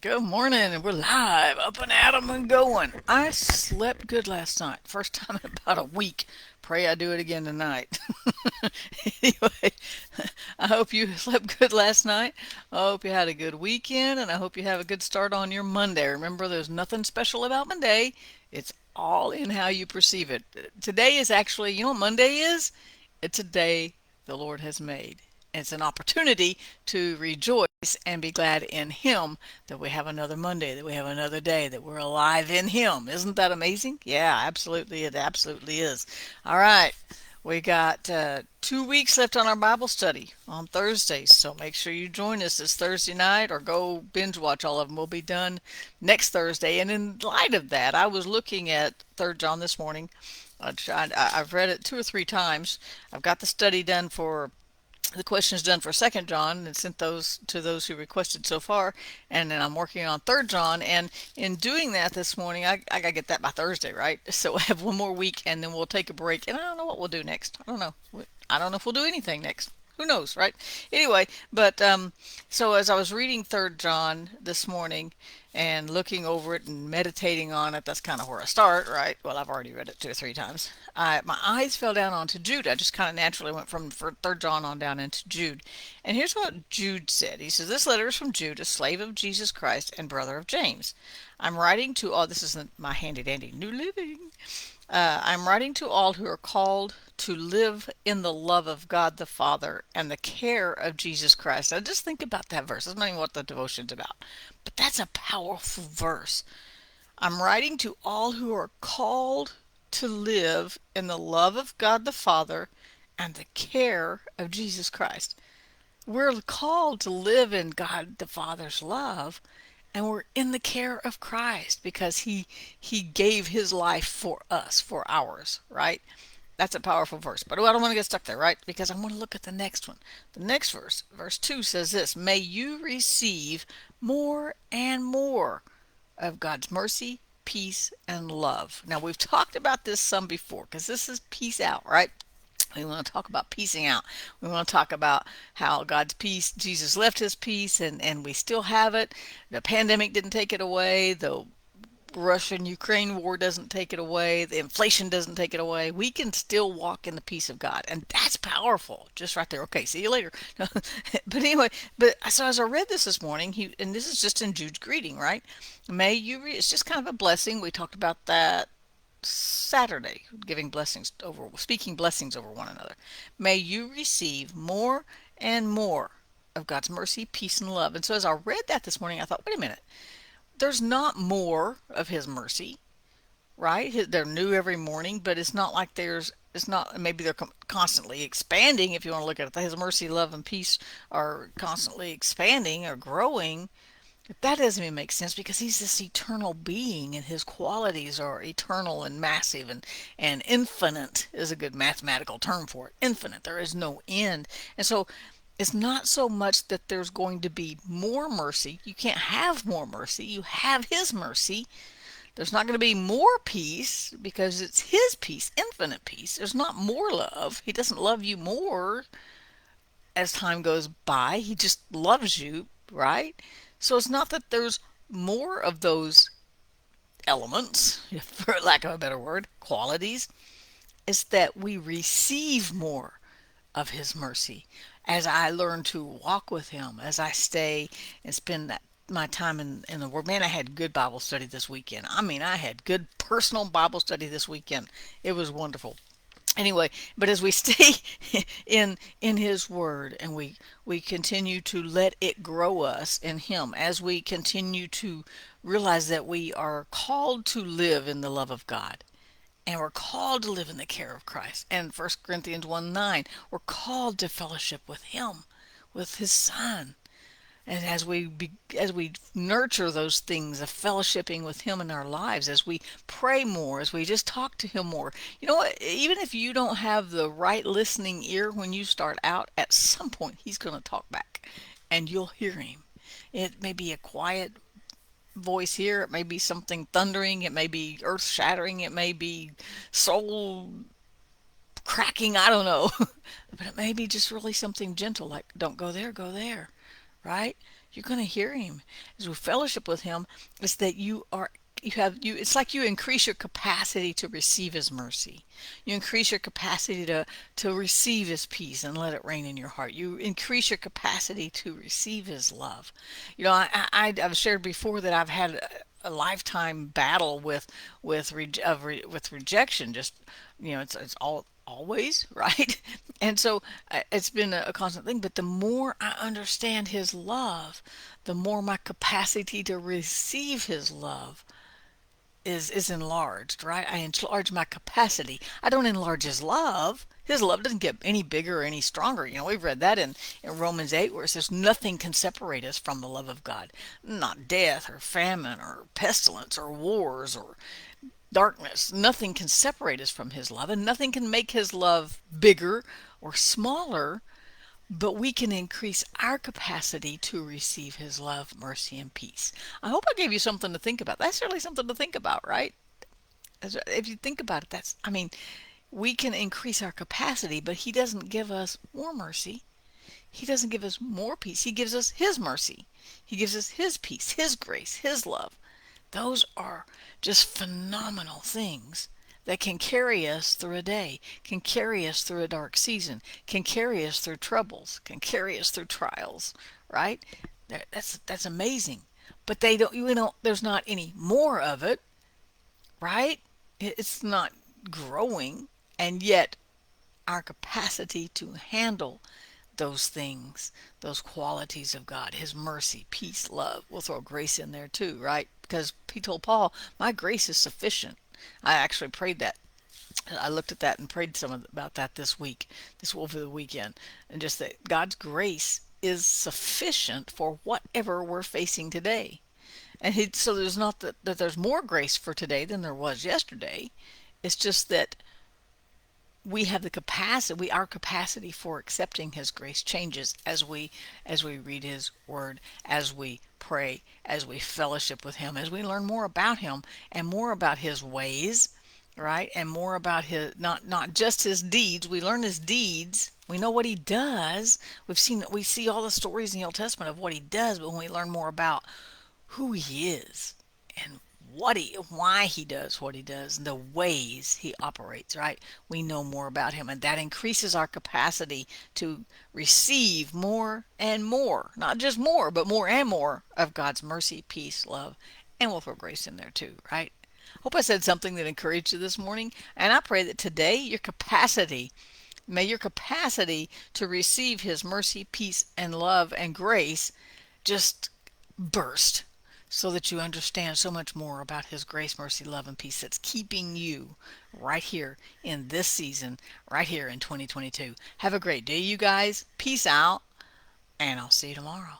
Good morning, and we're live, up and at 'em and going. I slept good last night. First time in about a week. Pray I do it again tonight. Anyway, I hope you slept good last night. I hope you had a good weekend, and I hope you have a good start on your Monday. Remember, there's nothing special about Monday. It's all in how you perceive it. Today is actually, you know what Monday is? It's a day the Lord has made. It's an opportunity to rejoice and be glad in Him that we have another Monday, that we have another day, that we're alive in Him. Isn't that amazing? Yeah, absolutely. It absolutely is. All right. We got 2 weeks left on our Bible study on Thursdays, so make sure you join us this Thursday night or go binge watch all of them. We'll be done next Thursday. And in light of that, I was looking at Third John this morning. I've read it 2 or 3 times. I've got the study done for the questions done for Second John and sent those to those who requested so far, and then I'm working on Third John. And in doing that this morning, I gotta get that by Thursday, right? So I have one more week, and then we'll take a break. And I don't know what we'll do next. I don't know. I don't know if we'll do anything next. Who knows, right? Anyway, but so as I was reading Third John this morning and looking over it and meditating on it, that's kind of where I start, right? Well, I've already read it 2 or 3 times. My eyes fell down onto Jude. I just kind of naturally went from Third John on down into Jude. And here's what Jude said. He says, "This letter is from Jude, a slave of Jesus Christ and brother of James. I'm writing to all," this is my handy dandy New Living. "I'm writing to all who are called to live in the love of God the Father and the care of Jesus Christ." Now just think about that verse. That's not even what the devotion's about. But that's a powerful verse. "I'm writing to all who are called to live in the love of God the Father and the care of Jesus Christ." We're called to live in God the Father's love, and we're in the care of Christ because he gave his life for us, for ours, right? That's a powerful verse. But I don't want to get stuck there, right? Because I want to look at the next one. The next verse, verse 2 says this: "May you receive more and more of God's mercy, peace, and love." Now, we've talked about this some before because this is peace out, right? We want to talk about piecing out. We want to talk about how God's peace, Jesus left his peace, and we still have it. The pandemic didn't take it away. The Russian Ukraine war doesn't take it away. The inflation doesn't take it away. We can still walk in the peace of God. And that's powerful. Just right there. Okay, see you later. But anyway, but so as I read this morning, and this is just in Jude's greeting, right? It's just kind of a blessing. We talked about that Saturday, giving blessings over, speaking blessings over one another. May you receive more and more of God's mercy, peace, and love. And so as I read that this morning, I thought, wait a minute, there's not more of His mercy, right? They're new every morning, but it's not like it's not, maybe they're constantly expanding. If you want to look at it, His mercy, love, and peace are constantly expanding or growing. But that doesn't even make sense because he's this eternal being and his qualities are eternal and massive, and infinite is a good mathematical term for it. Infinite. There is no end. And so it's not so much that there's going to be more mercy. You can't have more mercy. You have his mercy. There's not going to be more peace because it's his peace, infinite peace. There's not more love. He doesn't love you more as time goes by. He just loves you, right? So it's not that there's more of those elements, for lack of a better word, qualities. It's that we receive more of his mercy as I learn to walk with him, as I stay and spend my time in the Word. Man, I had good Bible study this weekend. I mean, I had good personal Bible study this weekend. It was wonderful. Anyway, but as we stay in his word and we continue to let it grow us in him, as we continue to realize that we are called to live in the love of God, and we're called to live in the care of Christ. And 1 Corinthians 1:9, we're called to fellowship with him, with his son. And as we nurture those things of fellowshipping with him in our lives, as we pray more, as we just talk to him more, you know what, even if you don't have the right listening ear when you start out, at some point he's going to talk back and you'll hear him. It may be a quiet voice here, it may be something thundering, it may be earth shattering, it may be soul cracking, I don't know. But it may be just really something gentle, like, don't go there, go there, right? you're going to hear him. As we fellowship with him, it's that it's like you increase your capacity to receive his mercy. You increase your capacity to receive his peace and let it reign in your heart. You increase your capacity to receive his love. I've shared before that I've had a lifetime battle with rejection. Just it's all always right. And so it's been a constant thing. But the more I understand his love, the more my capacity to receive his love is enlarged, right? I enlarge my capacity. I don't enlarge his love. His love doesn't get any bigger or any stronger. We've read that in Romans 8 where it says nothing can separate us from the love of God. Not death or famine or pestilence or wars or darkness. Nothing can separate us from his love, and nothing can make his love bigger or smaller, but we can increase our capacity to receive his love, mercy, and peace. I hope I gave you something to think about. That's really something to think about, right? If you think about it, we can increase our capacity, but he doesn't give us more mercy. He doesn't give us more peace. He gives us his mercy. He gives us his peace, his grace, his love. Those are just phenomenal things that can carry us through a day, can carry us through a dark season, can carry us through troubles, can carry us through trials, right? That's amazing. But they don't, there's not any more of it, right? It's not growing, and yet our capacity to handle those things, those qualities of God, his mercy, peace, love. We'll throw grace in there too, right? Because he told Paul, my grace is sufficient. I actually prayed that. I looked at that and prayed about that this week, this over the weekend. And just that God's grace is sufficient for whatever we're facing today. And so there's not that there's more grace for today than there was yesterday. It's just that we have the capacity, our capacity for accepting his grace changes as we read his word, as we pray, as we fellowship with him, as we learn more about him and more about his ways, right? And more about his not just his deeds. We learn his deeds. We know what he does. We see all the stories in the Old Testament of what he does, but when we learn more about who he is and why he does what he does, and the ways he operates, right? We know more about him, and that increases our capacity to receive more and more, not just more, but more and more of God's mercy, peace, love, and we'll throw grace in there too, right? Hope I said something that encouraged you this morning, and I pray that today may your capacity to receive his mercy, peace, and love and grace just burst, so that you understand so much more about his grace, mercy, love, and peace that's keeping you right here in this season, right here in 2022. Have a great day, you guys. Peace out, and I'll see you tomorrow.